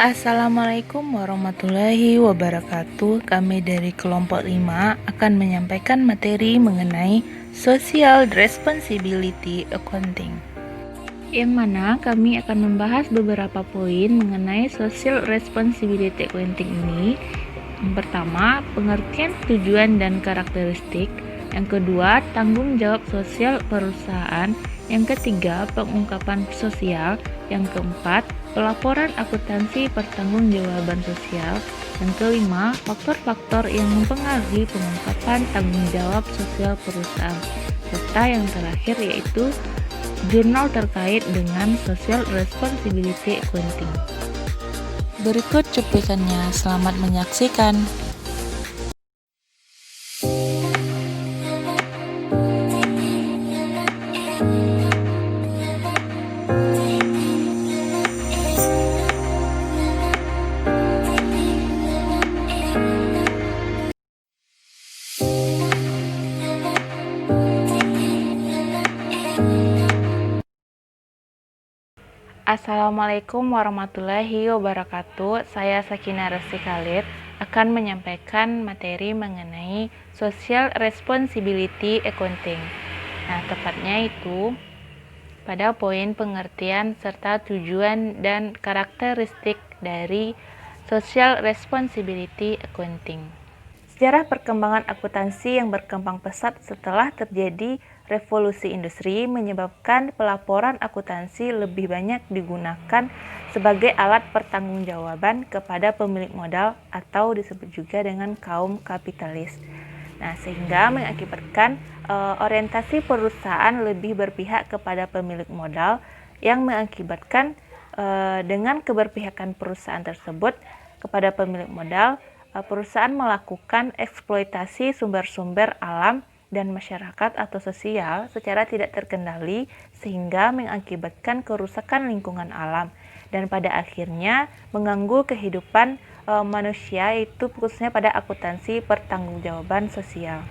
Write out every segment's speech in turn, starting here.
Assalamualaikum warahmatullahi wabarakatuh. Kami dari kelompok 5 akan menyampaikan materi mengenai Social Responsibility Accounting, yang mana kami akan membahas beberapa poin mengenai Social Responsibility Accounting ini. Yang pertama, pengertian tujuan dan karakteristik. Yang kedua, tanggung jawab sosial perusahaan. Yang ketiga, pengungkapan sosial. Yang keempat, pelaporan akuntansi pertanggungjawaban sosial. Yang kelima, faktor-faktor yang mempengaruhi pengungkapan tanggung jawab sosial perusahaan. Serta yang terakhir yaitu jurnal terkait dengan Social Responsibility Accounting. Berikut cuplikannya, selamat menyaksikan. Assalamualaikum warahmatullahi wabarakatuh. Saya Sakinah Resti Khalid akan menyampaikan materi mengenai Social Responsibility Accounting. Nah, tepatnya itu pada poin pengertian serta tujuan dan karakteristik dari Social Responsibility Accounting. Sejarah perkembangan akuntansi yang berkembang pesat setelah terjadi revolusi industri menyebabkan pelaporan akuntansi lebih banyak digunakan sebagai alat pertanggungjawaban kepada pemilik modal atau disebut juga dengan kaum kapitalis. Nah, sehingga mengakibatkan orientasi perusahaan lebih berpihak kepada pemilik modal yang mengakibatkan dengan keberpihakan perusahaan tersebut kepada pemilik modal, perusahaan melakukan eksploitasi sumber-sumber alam dan masyarakat atau sosial secara tidak terkendali sehingga mengakibatkan kerusakan lingkungan alam dan pada akhirnya mengganggu kehidupan manusia, itu khususnya pada akuntansi pertanggungjawaban sosial.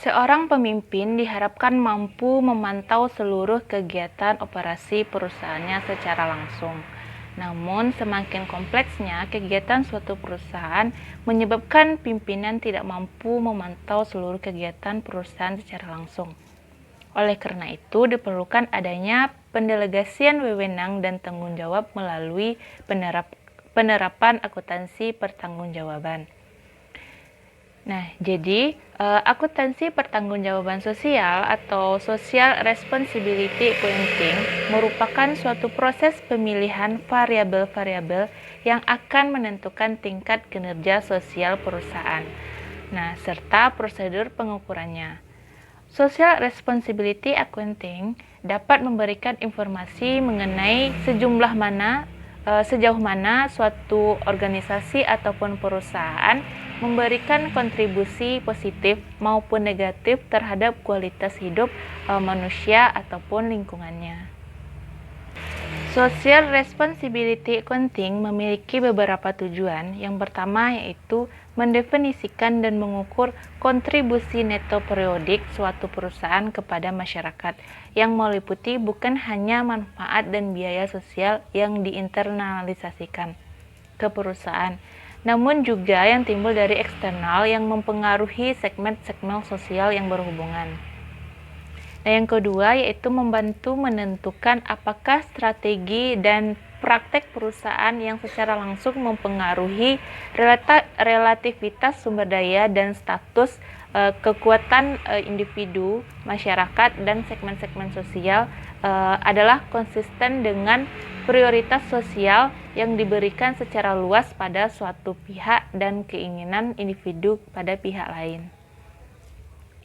Seorang pemimpin diharapkan mampu memantau seluruh kegiatan operasi perusahaannya secara langsung. Namun, semakin kompleksnya kegiatan suatu perusahaan menyebabkan pimpinan tidak mampu memantau seluruh kegiatan perusahaan secara langsung. Oleh karena itu, diperlukan adanya pendelegasian wewenang dan tanggung jawab melalui penerapan akuntansi pertanggungjawaban. Nah, jadi akuntansi pertanggungjawaban sosial atau Social Responsibility Accounting merupakan suatu proses pemilihan variabel-variabel yang akan menentukan tingkat kinerja sosial perusahaan. Nah, serta prosedur pengukurannya. Social Responsibility Accounting dapat memberikan informasi mengenai sejauh mana suatu organisasi ataupun perusahaan memberikan kontribusi positif maupun negatif terhadap kualitas hidup manusia ataupun lingkungannya. Social Responsibility Accounting memiliki beberapa tujuan. Yang pertama yaitu mendefinisikan dan mengukur kontribusi neto periodik suatu perusahaan kepada masyarakat yang meliputi bukan hanya manfaat dan biaya sosial yang diinternalisasikan ke perusahaan, namun juga yang timbul dari eksternal yang mempengaruhi segmen-segmen sosial yang berhubungan. Nah, yang kedua yaitu membantu menentukan apakah strategi dan praktek perusahaan yang secara langsung mempengaruhi relativitas sumber daya dan status kekuatan individu, masyarakat, dan segmen-segmen sosial adalah konsisten dengan prioritas sosial yang diberikan secara luas pada suatu pihak dan keinginan individu pada pihak lain.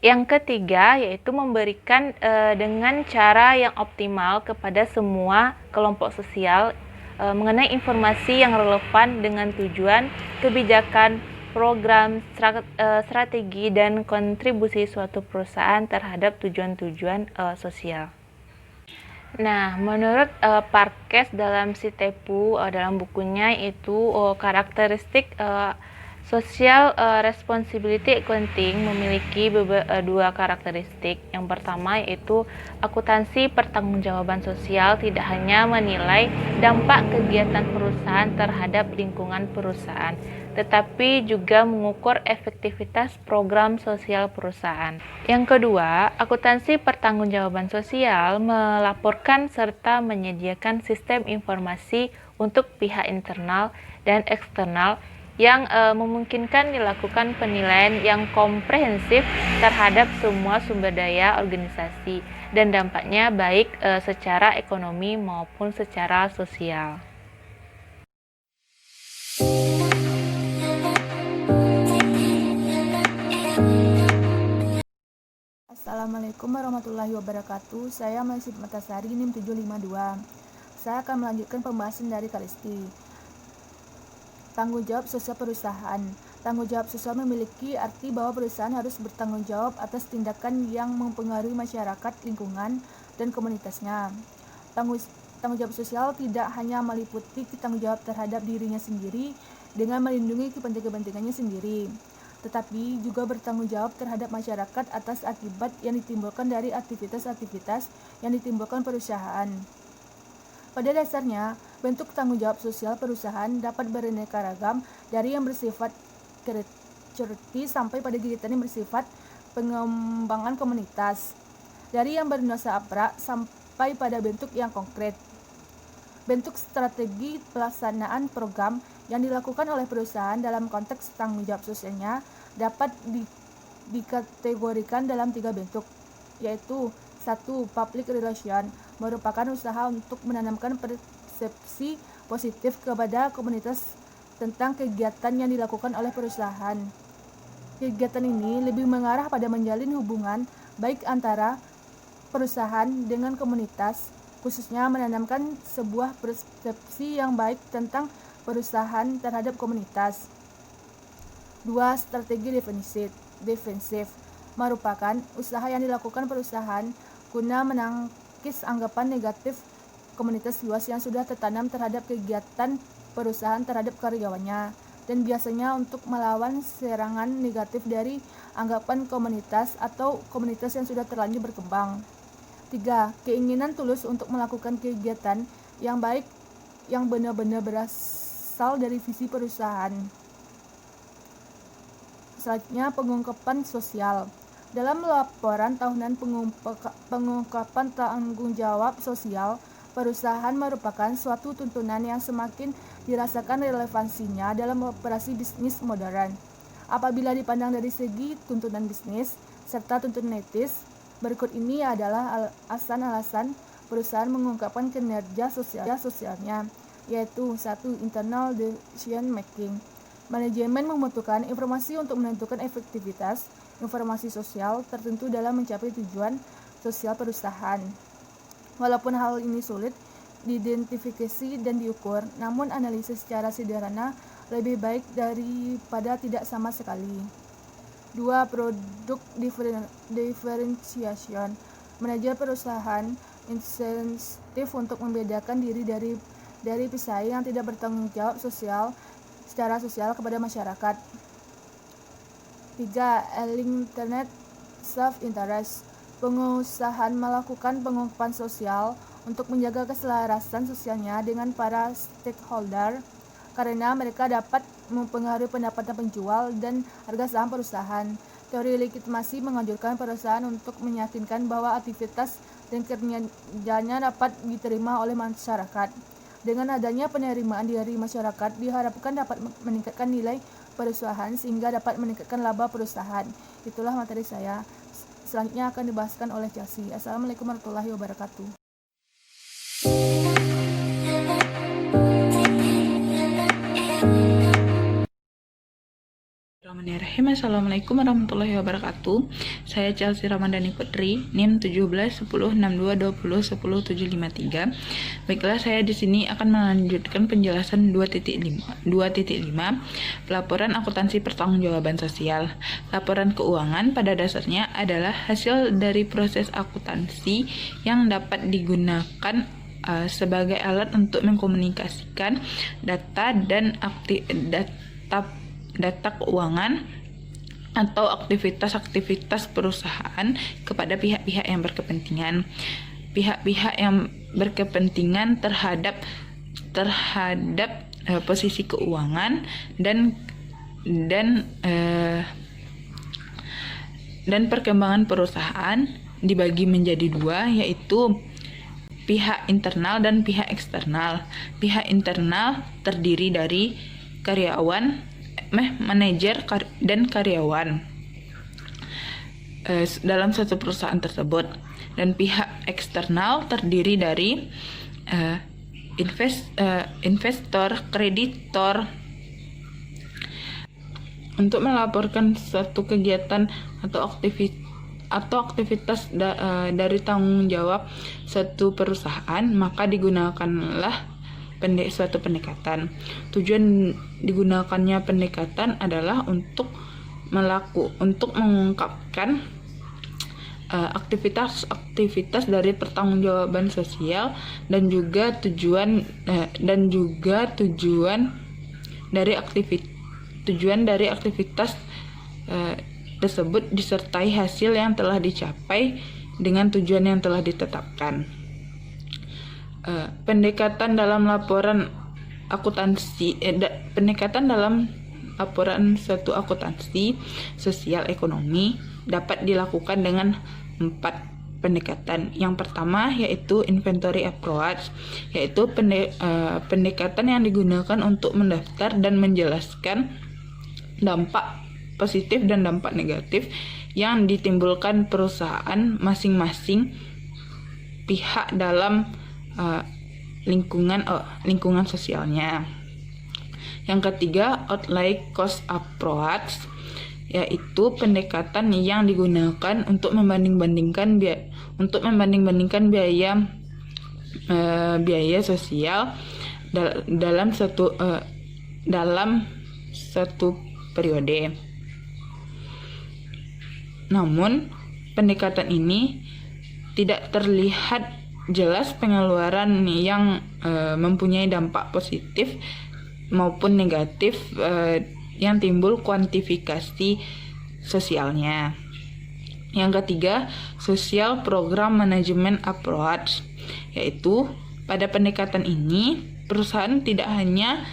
Yang ketiga yaitu memberikan dengan cara yang optimal kepada semua kelompok sosial mengenai informasi yang relevan dengan tujuan, kebijakan, program, strategi, dan kontribusi suatu perusahaan terhadap tujuan-tujuan sosial. Nah, menurut Parkes dalam Sitepu dalam bukunya itu karakteristik Social responsibility accounting memiliki dua karakteristik. Yang pertama yaitu akuntansi pertanggungjawaban sosial tidak hanya menilai dampak kegiatan perusahaan terhadap lingkungan perusahaan, tetapi juga mengukur efektivitas program sosial perusahaan. Yang kedua, akuntansi pertanggungjawaban sosial melaporkan serta menyediakan sistem informasi untuk pihak internal dan eksternal yang memungkinkan dilakukan penilaian yang komprehensif terhadap semua sumber daya organisasi dan dampaknya baik secara ekonomi maupun secara sosial. Assalamualaikum warahmatullahi wabarakatuh. Saya Maisib Matasari, NIM 752. Saya akan melanjutkan pembahasan dari Kalisti. Tanggung jawab sosial perusahaan. Tanggung jawab sosial memiliki arti bahwa perusahaan harus bertanggung jawab atas tindakan yang mempengaruhi masyarakat, lingkungan, dan komunitasnya. Tanggung jawab sosial tidak hanya meliputi tanggung jawab terhadap dirinya sendiri dengan melindungi kepentingannya sendiri, tetapi juga bertanggung jawab terhadap masyarakat atas akibat yang ditimbulkan dari aktivitas-aktivitas yang ditimbulkan perusahaan. Pada dasarnya, bentuk tanggung jawab sosial perusahaan dapat beraneka ragam, dari yang bersifat charity sampai pada kegiatan yang bersifat pengembangan komunitas, dari yang bernuansa abstrak sampai pada bentuk yang konkret. Bentuk strategi pelaksanaan program yang dilakukan oleh perusahaan dalam konteks tanggung jawab sosialnya dapat dikategorikan dalam 3 bentuk, yaitu 1. Public relation merupakan usaha untuk menanamkan persepsi positif kepada komunitas tentang kegiatan yang dilakukan oleh perusahaan. Kegiatan ini lebih mengarah pada menjalin hubungan baik antara perusahaan dengan komunitas, khususnya menanamkan sebuah persepsi yang baik tentang perusahaan terhadap komunitas. 2. Strategi defensif merupakan usaha yang dilakukan perusahaan guna menangkis anggapan negatif komunitas luas yang sudah tertanam terhadap kegiatan perusahaan terhadap karyawannya, dan biasanya untuk melawan serangan negatif dari anggapan komunitas atau komunitas yang sudah terlanjur berkembang. 3. Keinginan tulus untuk melakukan kegiatan yang baik yang benar-benar berasal dari visi perusahaan. Selanjutnya, pengungkapan sosial. Dalam laporan tahunan pengungkapan tanggung jawab sosial perusahaan merupakan suatu tuntunan yang semakin dirasakan relevansinya dalam operasi bisnis modern. Apabila dipandang dari segi tuntunan bisnis serta tuntunan etis, berikut ini adalah alasan perusahaan mengungkapkan kinerja sosialnya, yaitu 1. Internal decision making. Manajemen membutuhkan informasi untuk menentukan efektivitas informasi sosial tertentu dalam mencapai tujuan sosial perusahaan. Walaupun hal ini sulit diidentifikasi dan diukur, namun analisis secara sederhana lebih baik daripada tidak sama sekali. 2. Produk differentiation. Manajer perusahaan insentif untuk membedakan diri dari pesaing yang tidak bertanggung jawab secara sosial kepada masyarakat. 3. Internet self-interest. Pengusahaan melakukan pengungkapan sosial untuk menjaga keselarasan sosialnya dengan para stakeholder, karena mereka dapat mempengaruhi pendapatan penjual dan harga saham perusahaan. Teori legitimasi menganjurkan perusahaan untuk meyakinkan bahwa aktivitas dan kinerjanya dapat diterima oleh masyarakat. Dengan adanya penerimaan dari masyarakat, diharapkan dapat meningkatkan nilai perusahaan sehingga dapat meningkatkan laba perusahaan. Itulah materi saya. Selanjutnya akan dibahaskan oleh Chelsea. Assalamualaikum warahmatullahi wabarakatuh. Bismillahirrahmanirrahim. Assalamualaikum warahmatullahi wabarakatuh. Saya Chelsea Ramadhani Putri, NIM 171062201073. Baiklah, saya di sini akan melanjutkan penjelasan 2.5. Pelaporan akuntansi pertanggungjawaban sosial. Laporan keuangan pada dasarnya adalah hasil dari proses akuntansi yang dapat digunakan sebagai alat untuk mengkomunikasikan data data keuangan atau aktivitas-aktivitas perusahaan kepada pihak-pihak yang berkepentingan. Pihak-pihak yang berkepentingan terhadap posisi keuangan dan perkembangan perusahaan dibagi menjadi dua, yaitu pihak internal dan pihak eksternal. Pihak internal terdiri dari karyawan, manajer dan karyawan dalam suatu perusahaan tersebut. Dan pihak eksternal terdiri dari investor, kreditor. Untuk melaporkan suatu kegiatan atau aktivitas dari tanggung jawab suatu perusahaan, maka digunakanlah suatu pendekatan. Tujuan digunakannya pendekatan adalah untuk mengungkapkan aktivitas dari pertanggungjawaban sosial dan juga tujuan dari aktivitas tersebut disertai hasil yang telah dicapai dengan tujuan yang telah ditetapkan. Pendekatan dalam laporan suatu akuntansi sosial ekonomi dapat dilakukan dengan 4 pendekatan. Yang pertama yaitu inventory approach, yaitu pendekatan yang digunakan untuk mendaftar dan menjelaskan dampak positif dan dampak negatif yang ditimbulkan perusahaan masing-masing pihak dalam lingkungan sosialnya. Yang ketiga, outlay cost approach, yaitu pendekatan yang digunakan untuk membanding-bandingkan biaya sosial dalam satu periode. Namun, pendekatan ini tidak terlihat jelas pengeluaran yang mempunyai dampak positif maupun negatif yang timbul kuantifikasi sosialnya. Yang ketiga, social program management approach, yaitu pada pendekatan ini perusahaan tidak hanya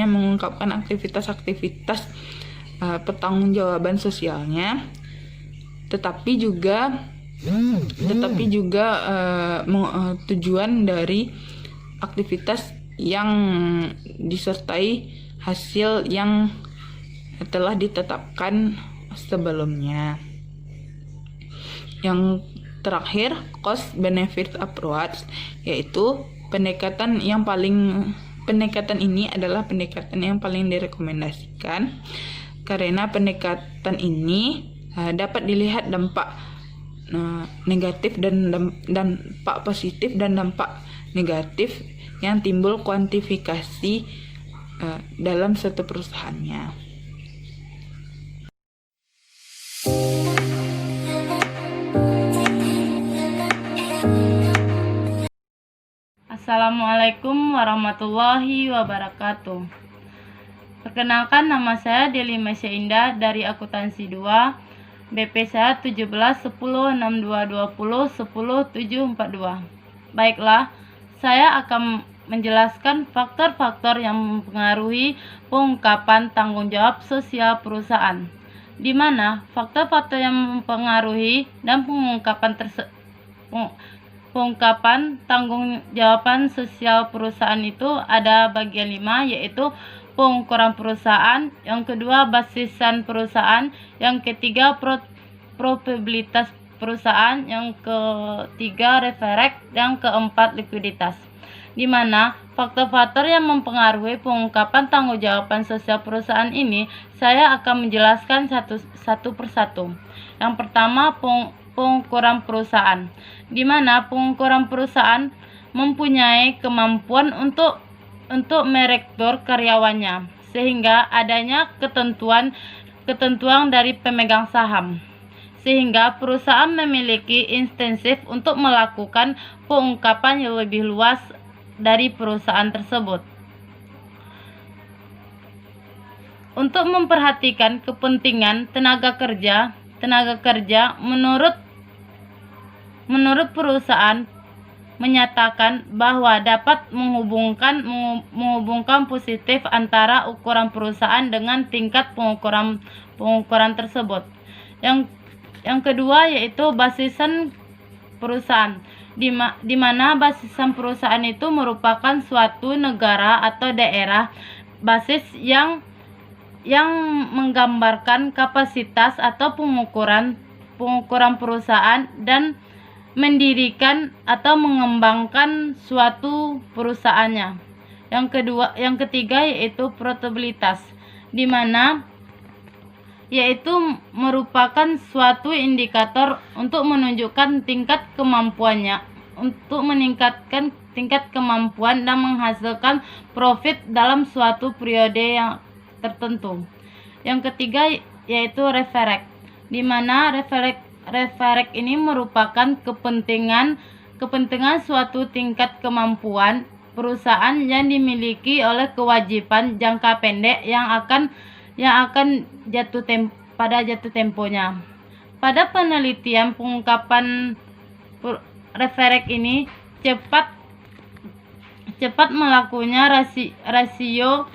mengungkapkan aktivitas-aktivitas pertanggungjawaban sosialnya, tetapi juga tujuan dari aktivitas yang disertai hasil yang telah ditetapkan sebelumnya. Yang terakhir, cost benefit approach, yaitu pendekatan ini adalah pendekatan yang paling direkomendasikan karena pendekatan ini dapat dilihat dampak negatif dan dampak positif dan dampak negatif yang timbul kuantifikasi dalam suatu perusahaannya. Assalamualaikum warahmatullahi wabarakatuh. Perkenalkan, nama saya Deli Mesya Indah dari Akuntansi 2, BP saya 17106220100742. Baiklah, saya akan menjelaskan faktor-faktor yang mempengaruhi pengungkapan tanggung jawab sosial perusahaan, di mana faktor-faktor yang mempengaruhi dan pengungkapan tanggung jawaban sosial perusahaan itu ada bagian 5, yaitu pengukuran perusahaan, yang kedua basisan perusahaan, yang ketiga probabilitas perusahaan, yang ketiga referek, yang keempat likuiditas. Di mana faktor-faktor yang mempengaruhi pengungkapan tanggung jawaban sosial perusahaan ini saya akan menjelaskan satu persatu. Yang pertama, pengukuran perusahaan, di mana pengukuran perusahaan mempunyai kemampuan untuk merekrut karyawannya, sehingga adanya ketentuan dari pemegang saham, sehingga perusahaan memiliki insentif untuk melakukan pengungkapan yang lebih luas dari perusahaan tersebut. untuk memperhatikan kepentingan tenaga kerja menurut perusahaan menyatakan bahwa dapat menghubungkan positif antara ukuran perusahaan dengan tingkat pengukuran tersebut. Yang kedua yaitu basisan perusahaan, di mana basisan perusahaan itu merupakan suatu negara atau daerah basis yang menggambarkan kapasitas atau pengukuran perusahaan dan mendirikan atau mengembangkan suatu perusahaannya. Yang ketiga yaitu portabilitas, di mana yaitu merupakan suatu indikator untuk menunjukkan tingkat kemampuannya untuk meningkatkan tingkat kemampuan dan menghasilkan profit dalam suatu periode yang tertentu. Yang ketiga yaitu referek, di mana referek ini merupakan kepentingan suatu tingkat kemampuan perusahaan yang dimiliki oleh kewajiban jangka pendek yang akan jatuh temponya. Pada penelitian pengungkapan referek ini cepat melakukannya rasio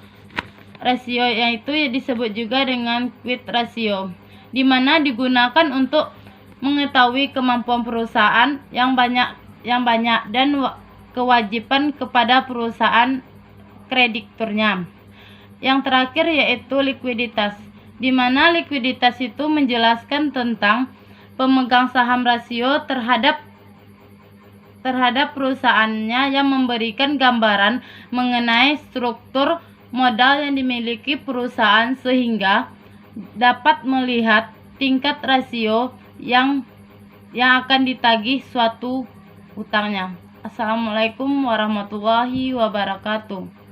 yaitu disebut juga dengan quick ratio, di mana digunakan untuk mengetahui kemampuan perusahaan yang banyak dan kewajiban kepada perusahaan krediturnya. Yang terakhir yaitu likuiditas, di mana likuiditas itu menjelaskan tentang pemegang saham rasio terhadap perusahaannya yang memberikan gambaran mengenai struktur modal yang dimiliki perusahaan sehingga dapat melihat tingkat rasio yang akan ditagih suatu utangnya. Assalamualaikum warahmatullahi wabarakatuh.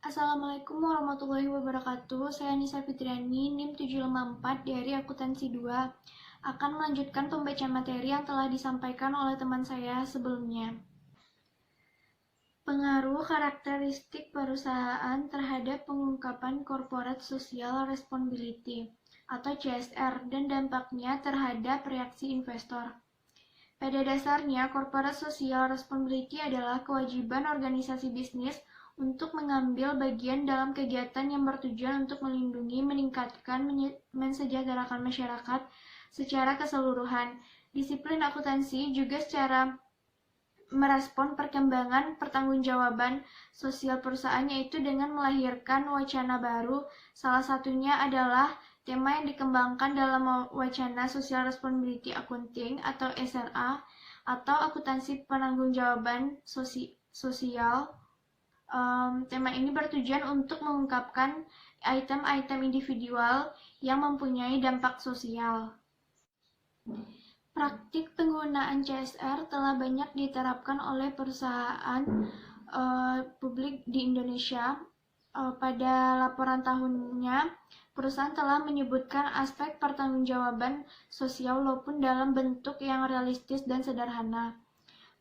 Assalamualaikum warahmatullahi wabarakatuh. Saya Nisa Fitriani, NIM 754 dari Akuntansi 2, akan melanjutkan pembacaan materi yang telah disampaikan oleh teman saya sebelumnya. Pengaruh karakteristik perusahaan terhadap pengungkapan Corporate Social Responsibility atau CSR dan dampaknya terhadap reaksi investor. Pada dasarnya, Corporate Social Responsibility adalah kewajiban organisasi bisnis untuk mengambil bagian dalam kegiatan yang bertujuan untuk melindungi, meningkatkan, mensejahterakan masyarakat secara keseluruhan. Disiplin akuntansi juga secara merespon perkembangan pertanggungjawaban sosial perusahaan, yaitu dengan melahirkan wacana baru. Salah satunya adalah tema yang dikembangkan dalam wacana Social Responsibility Accounting atau SRA atau akuntansi penanggung-jawaban sosial. Tema ini bertujuan untuk mengungkapkan item-item individual yang mempunyai dampak sosial. Praktik penggunaan CSR telah banyak diterapkan oleh perusahaan publik di Indonesia. Pada laporan tahunnya, perusahaan telah menyebutkan aspek pertanggungjawaban sosial walaupun dalam bentuk yang realistis dan sederhana.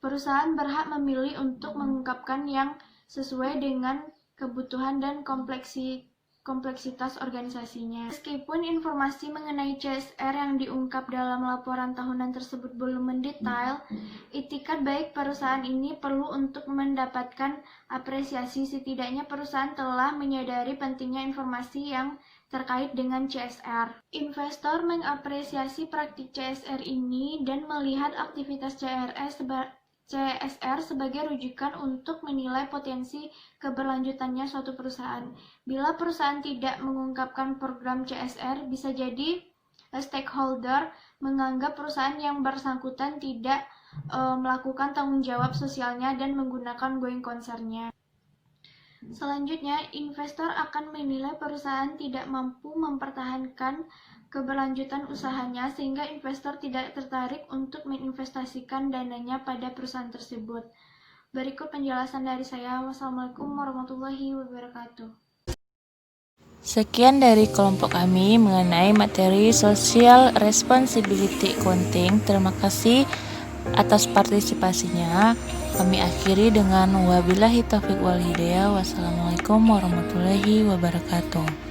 Perusahaan berhak memilih untuk mengungkapkan yang sesuai dengan kebutuhan dan kompleksitas organisasinya. Meskipun informasi mengenai CSR yang diungkap dalam laporan tahunan tersebut belum mendetail, itikat baik perusahaan ini perlu untuk mendapatkan apresiasi. Setidaknya perusahaan telah menyadari pentingnya informasi yang terkait dengan CSR. Investor mengapresiasi praktik CSR ini dan melihat aktivitas CSR sebagai rujukan untuk menilai potensi keberlanjutannya suatu perusahaan. Bila perusahaan tidak mengungkapkan program CSR, bisa jadi stakeholder menganggap perusahaan yang bersangkutan tidak melakukan tanggung jawab sosialnya dan menggunakan going concern-nya. Selanjutnya, investor akan menilai perusahaan tidak mampu mempertahankan keberlanjutan usahanya sehingga investor tidak tertarik untuk menginvestasikan dananya pada perusahaan tersebut. Berikut penjelasan dari saya. Wassalamualaikum warahmatullahi wabarakatuh. Sekian dari kelompok kami mengenai materi Social Responsibility Accounting. Terima kasih. atas partisipasinya. Kami akhiri dengan wabillahi taufiq wal hidayah. Wassalamualaikum warahmatullahi wabarakatuh.